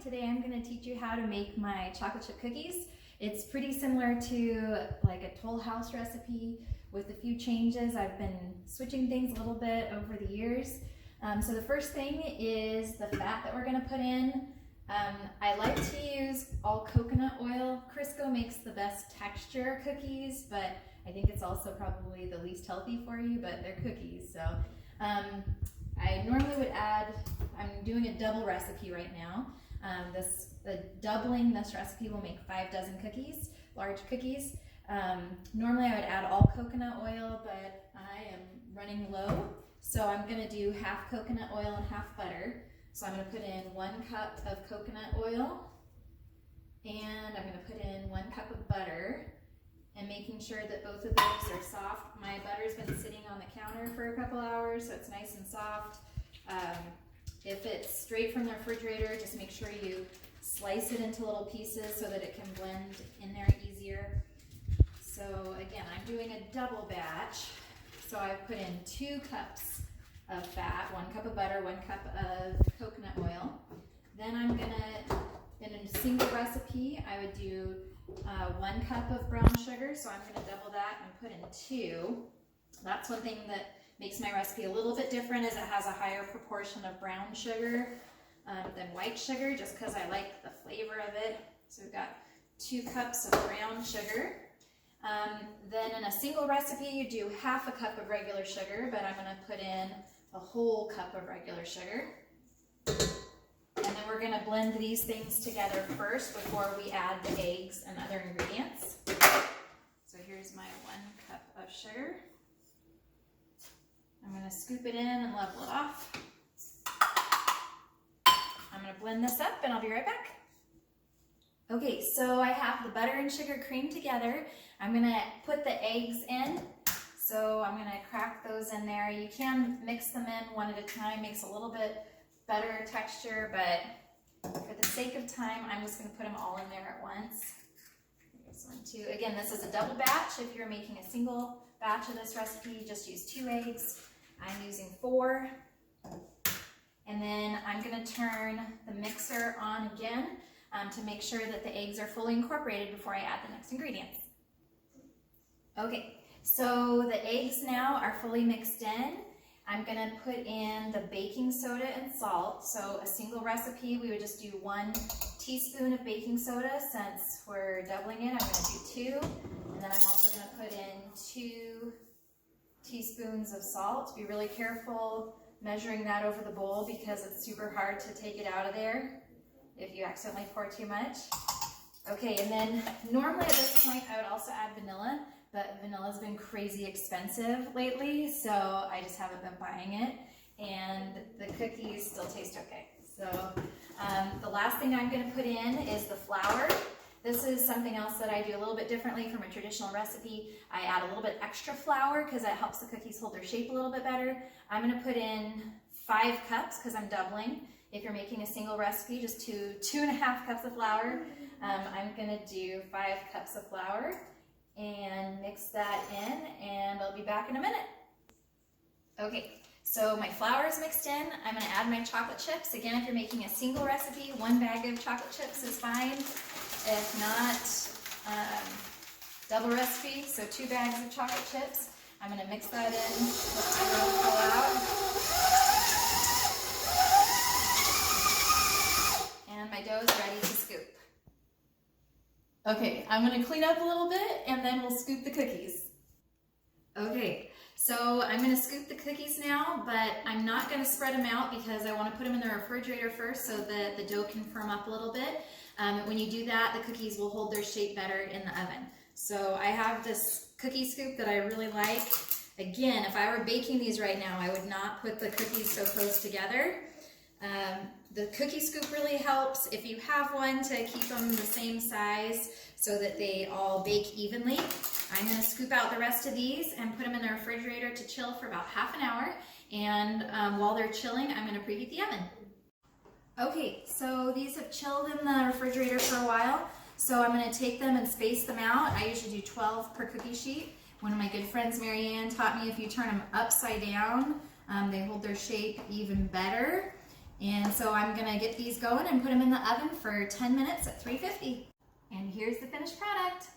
Today I'm going to teach you how to make my chocolate chip cookies. It's pretty similar to like a Toll House recipe with a few changes. I've been switching things a little bit over the years. So the first thing is the fat that we're going to put in. I like to use all coconut oil. Crisco makes the best texture cookies, but I think it's also probably the least healthy for you, but they're cookies. So I normally would add, I'm doing a double recipe right now. Doubling this recipe will make 5 dozen cookies, large cookies. Normally I would add all coconut oil, but I am running low. So I'm gonna do half coconut oil and half butter. So I'm gonna put in 1 cup of coconut oil, and I'm gonna put in 1 cup of butter, and making sure that both of those are soft. My butter's been sitting on the counter for a couple hours, so it's nice and soft. If it's straight from the refrigerator, just make sure you slice it into little pieces so that it can blend in there easier. So again, I'm doing a double batch. So I've put in 2 cups of fat, 1 cup of butter, 1 cup of coconut oil. Then I'm gonna, in a single recipe, I would do 1 cup of brown sugar. So I'm gonna double that and put in 2. That's one thing that makes my recipe a little bit different, is it has a higher proportion of brown sugar than white sugar, just because I like the flavor of it. So we've got 2 cups of brown sugar. Then in a single recipe, you do half a cup of regular sugar, but I'm gonna put in a whole cup of regular sugar. And then we're gonna blend these things together first before we add the eggs and other ingredients. So here's my 1 cup of sugar. I'm gonna scoop it in and level it off. I'm gonna blend this up and I'll be right back. Okay, so I have the butter and sugar creamed together. I'm gonna put the eggs in. So I'm gonna crack those in there. You can mix them in one at a time, makes a little bit better texture, but for the sake of time, I'm just gonna put them all in there at once. Here's 1, 2. Again, this is a double batch. If you're making a single batch of this recipe, just use 2 eggs. I'm using 4. And then I'm gonna turn the mixer on again to make sure that the eggs are fully incorporated before I add the next ingredients. Okay, so the eggs now are fully mixed in. I'm gonna put in the baking soda and salt. So a single recipe, we would just do 1 teaspoon of baking soda. Since we're doubling it, I'm gonna do 2. And then I'm also gonna put in 2 teaspoons of salt. Be really careful measuring that over the bowl because it's super hard to take it out of there if you accidentally pour too much. Okay, and then normally at this point I would also add vanilla, but vanilla's been crazy expensive lately, so I just haven't been buying it, and the cookies still taste okay. So the last thing I'm gonna put in is the flour. This is something else that I do a little bit differently from a traditional recipe. I add a little bit extra flour because that helps the cookies hold their shape a little bit better. I'm gonna put in 5 cups because I'm doubling. If you're making a single recipe, just 2.5 cups of flour. I'm gonna do 5 cups of flour and mix that in, and I'll be back in a minute. Okay, so my flour is mixed in. I'm gonna add my chocolate chips. Again, if you're making a single recipe, 1 bag of chocolate chips is fine. If not, double recipe, so 2 bags of chocolate chips. I'm gonna mix that in, let my dough pull out. And my dough is ready to scoop. Okay, I'm gonna clean up a little bit and then we'll scoop the cookies. Okay, so I'm gonna scoop the cookies now, but I'm not gonna spread them out because I wanna put them in the refrigerator first so that the dough can firm up a little bit. When you do that, the cookies will hold their shape better in the oven. So I have this cookie scoop that I really like. Again, if I were baking these right now, I would not put the cookies so close together. The cookie scoop really helps if you have one to keep them the same size so that they all bake evenly. I'm gonna scoop out the rest of these and put them in the refrigerator to chill for about half an hour. And while they're chilling, I'm gonna preheat the oven. Okay, so these have chilled in the refrigerator for a while. So I'm gonna take them and space them out. I usually do 12 per cookie sheet. One of my good friends, Marianne, taught me if you turn them upside down, they hold their shape even better. And so I'm gonna get these going and put them in the oven for 10 minutes at 350. And here's the finished product.